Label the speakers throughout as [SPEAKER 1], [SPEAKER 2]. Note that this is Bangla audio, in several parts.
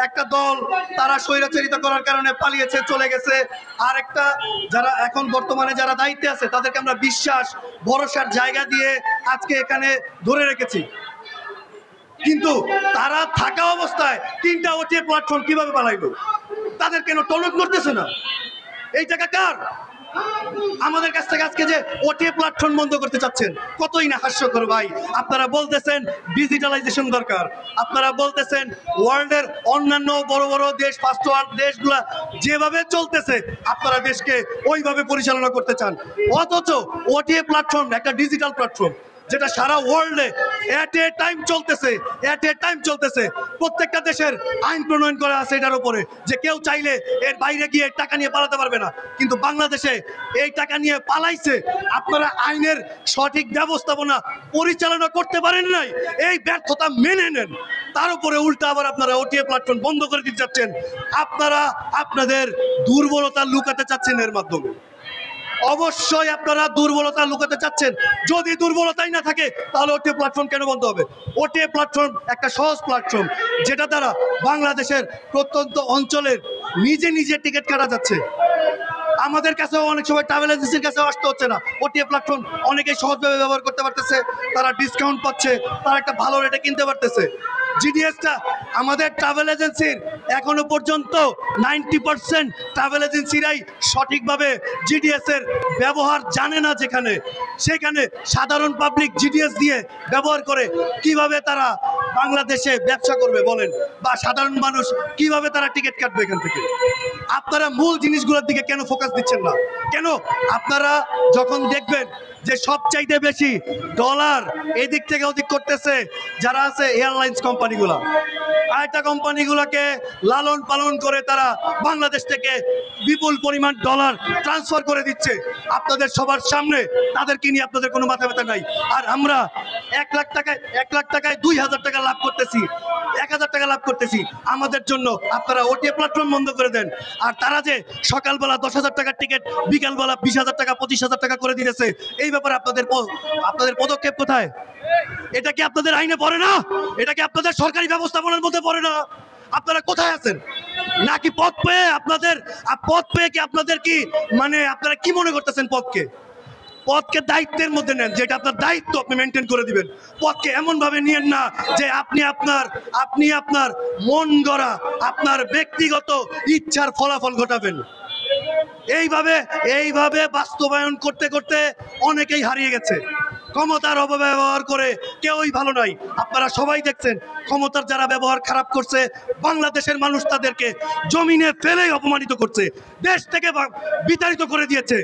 [SPEAKER 1] একটা দল তারা স্বৈরাচারিতা করার কারণে পালিয়েছে, চলে গেছে। আর একটা যারা এখন বর্তমানে যারা দায়িত্বে আছে তাদেরকে আমরা বিশ্বাস ভরসার জায়গা দিয়ে আজকে এখানে ধরে রেখেছি। কিন্তু তারা থাকা অবস্থায় 3টা ওটিএ প্ল্যাটফর্ম কিভাবে পালাইলো? তাদের কেন টনক করতেছে না? এই টাকা কার? আমাদের কাছ থেকে আজকে যে ওটিএ প্ল্যাটফর্ম বন্ধ করতে চাচ্ছেন, কতই না হাস্যকর ভাই। আপনারা বলতেছেন ডিজিটালাইজেশন দরকার, আপনারা বলতেছেন ওয়ার্ল্ডের অন্যান্য বড় বড় দেশ, ফার্স্ট ওয়ার্ল্ড দেশগুলা যেভাবে চলতেছে আপনারা দেশকে ওইভাবে পরিচালনা করতে চান। অথচ ওটিএ প্ল্যাটফর্ম একটা ডিজিটাল প্ল্যাটফর্ম যেটা সারা ওয়ার্ল্ডে এট এ টাইম চলতেছে। প্রত্যেকটা দেশের আইন প্রণয়ন করা আছে এটার উপরে, যে কেউ চাইলে এর বাইরে গিয়ে টাকা নিয়ে পালাতে পারবে না। কিন্তু বাংলাদেশে এই টাকা নিয়ে পালাইছে, আপনারা আইনের সঠিক ব্যবস্থাপনা পরিচালনা করতে পারেন নাই, এই ব্যর্থতা মেনে নেন। তার উপরে উল্টা আবার আপনারা ওটিএ প্ল্যাটফর্ম বন্ধ করে দিতে চাচ্ছেন। আপনারা আপনাদের দুর্বলতা লুকাতে চাচ্ছেন এর মাধ্যমে। অবশ্যই আপনারা দুর্বলতা লুকাতে চাচ্ছেন। যদি দুর্বলতাই না থাকে তাহলে ওটিএ প্ল্যাটফর্ম কেন বন্ধ হবে? ওটিএ প্ল্যাটফর্ম একটা সহজ প্ল্যাটফর্ম, যেটা দ্বারা বাংলাদেশের প্রত্যন্ত অঞ্চলের নিজে টিকিট কাটা যাচ্ছে। আমাদের কাছেও অনেক সময় ট্রাভেল এজেন্সির কাছেও আসতে হচ্ছে না। ওটিএ প্ল্যাটফর্ম অনেকেই সহজভাবে ব্যবহার করতে পারতেছে, তারা ডিসকাউন্ট পাচ্ছে, তারা একটা ভালো রেটে কিনতে পারতেছে। জিডিএসটা আমাদের ট্রাভেল এজেন্সির এখনো পর্যন্ত 90% ট্রাভেল এজেন্সিরাই সঠিকভাবে জিডিএস এর ব্যবহার জানে না। সেখানে সাধারণ পাবলিক জিডিএস দিয়ে ব্যবহার করে কিভাবে তারা বাংলাদেশে ব্যবসা করবে বলেন, বা সাধারণ মানুষ কিভাবে তারা টিকিট কাটবে এখান থেকে? আপনারা মূল জিনিসগুলোর দিকে কেন ফোকাস দিচ্ছেন না? কেন আপনারা যখন দেখবেন যে সবচাইতে বেশি ডলার এদিক থেকে ওদিক করতেছে যারা আছে এয়ারলাইন্স কোম্পানিগুলো, আরেকটা কোম্পানিগুলোকে লালন পালন করে তারা বাংলাদেশ থেকে বিপুল পরিমাণ ডলার ট্রান্সফার করে দিচ্ছে আপনাদের সবার সামনে, তাদেরকে নিয়ে আপনাদের কোনো মাথা ব্যথা নাই। আর আমরা 1 লাখ টাকায় 2000 টাকা লাভ করতেছি, 1000 টাকা লাভ করতেছি। আমাদের জন্য আপনারা ওটিএ প্ল্যাটফর্ম বন্ধ করে দেন। আর তারা যে সকালবেলা 10,000 টাকার টিকিট বিকালবেলা 20,000 টাকা 25,000 টাকা করে দিতেছে, এই ব্যাপারে আপনাদের পদক্ষেপ কোথায়? এটা কি আপনাদের আইনে পড়ে না? এটা কি আপনাদের সরকারি ব্যবস্থাপনার মধ্যে পড়ে না? আপনারা কোথায় আছেন? নাকি পদ পেয়ে কি আপনাদের কি মানে আপনারা কি মনে করতেছেন? পদকে দায়িত্বের মধ্যে নেন, যেটা আপনার দায়িত্ব আপনি মেনটেন করে দিবেন। পদকে এমন ভাবে নিয়েন না যে আপনি আপনার মন গড়া আপনার ব্যক্তিগত ইচ্ছার ফলাফল ঘটাবেন। এইভাবে বাস্তবায়ন করতে করতে অনেকেই হারিয়ে গেছে। ক্ষমতার অপব্যবহার করে কেউই ভালো নাই। আপনারা সবাই দেখছেন ক্ষমতার যারা ব্যবহার খারাপ করছে, বাংলাদেশের মানুষ তাদেরকে জমিনে ফেলে অপমানিত করছে, দেশ থেকে বিতাড়িত করে দিয়েছে।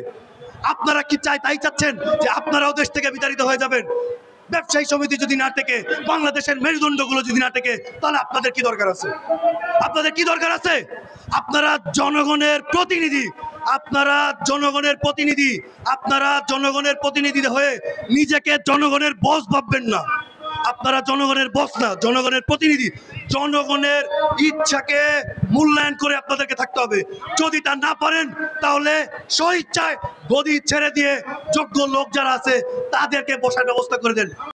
[SPEAKER 1] আপনারা কি তাই চাচ্ছেন যে আপনারাও দেশ থেকে বিতাড়িত হয়ে যাবেন? ব্যবসায়ী সমিতি যদি না টেকে, বাংলাদেশের মেরুদণ্ডগুলো যদি না টেকে, তাহলে আপনাদের কি দরকার আছে? আপনারা জনগণের প্রতিনিধি হয়ে নিজেকে জনগণের বস ভাববেন না। আপনারা জনগণের বস না, জনগণের প্রতিনিধি। জনগণের ইচ্ছাকে মূল্যায়ন করে আপনাদেরকে থাকতে হবে। যদি তা না পারেন তাহলে স্বইচ্ছায় গদি ছেড়ে দিয়ে যোগ্য লোক যারা আছে তাদেরকে বসার ব্যবস্থা করে দেন।